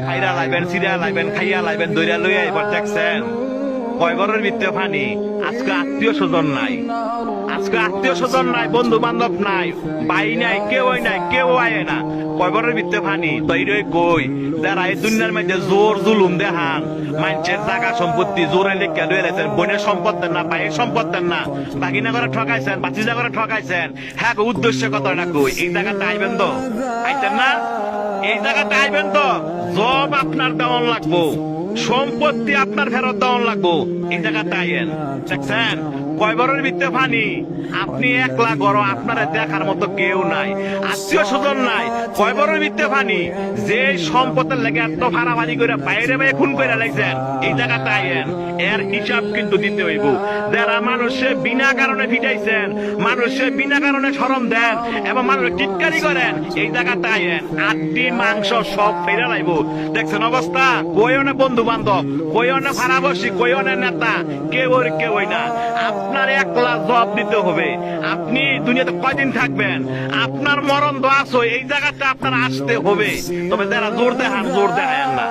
খাইরা লাইবেন, সিরা লাইবেন, খাইয়া লাইবেন, দইরা লইয়া এবার দেখছেন কয় ঘরের ভিতরে পানি। আজকে আত্মীয় স্বজন নাই, আজকে আত্মীয় স্বজন নাই, বন্ধু বান্ধব নাই, ভাই নাই, কেউই নাই, কেউ আয় না। কয় ঘরের ভিতরে পানি। তৈরি কই যারা এই দুনিয়ার মধ্যে জোর জুলুম দেখান, মানুষের জায়গা সম্পত্তি জোরে লেখা লয়ে রেখেছেন, বোনের সম্পদ দেন না, ভাইয়ের সম্পদ দেন না, বাগিনা করে ঠকাইছেন, বাচিজা করে ঠকাইছেন। হ্যাঁ, উদ্দেশ্য কত না কই এই জায়গাটা আইবেন তো, আইতেন না? এই জায়গাটা আইবেন তো, জব আপনার দেওয়ান লাগবো, সম্পত্তি আপনার ফেরত দেওয়ান লাগবো। এই জায়গাটা আইয়েন। দেখছেন কয় বড়ের ভিতরে পানি। আপনি একলা গড়, আপনারা দেখার মতো কেউ নাই, আত্মীয় স্বজন নাই। কয় বড়ের ভিতরে পানি। যে সম্পদের লেগে এত ফাড়াফাড়ি করে বাইরে বাইরে খুন করে লাগছেন, এই জায়গাটা আইয়েন। এর হিসাব কিন্তু দিতে হইব। যারা মানুষে বিনা কারণে ফিটাইছেন, মানুষে বিনা কারণে শরম দেন এবং মানুষ টিটকারি করেন, এই জায়গাটা আইয়েন। আটটি মাংস সব ফেরে লাইব। দেখছেন অবস্থা, কইও না বন্ধু বান্ধব, কইও না ফাড়াবসি, কইও না নেতা, কেউই না। আপনার একলা জবাব দিতে হবে। আপনি দুনিয়াতে কয়দিন থাকবেন, আপনার মরণ দোয়া আছে, এই জায়গাটা আপনার আসতে হবে। তবে যারা জোর দেখান, জোর দেখায় না।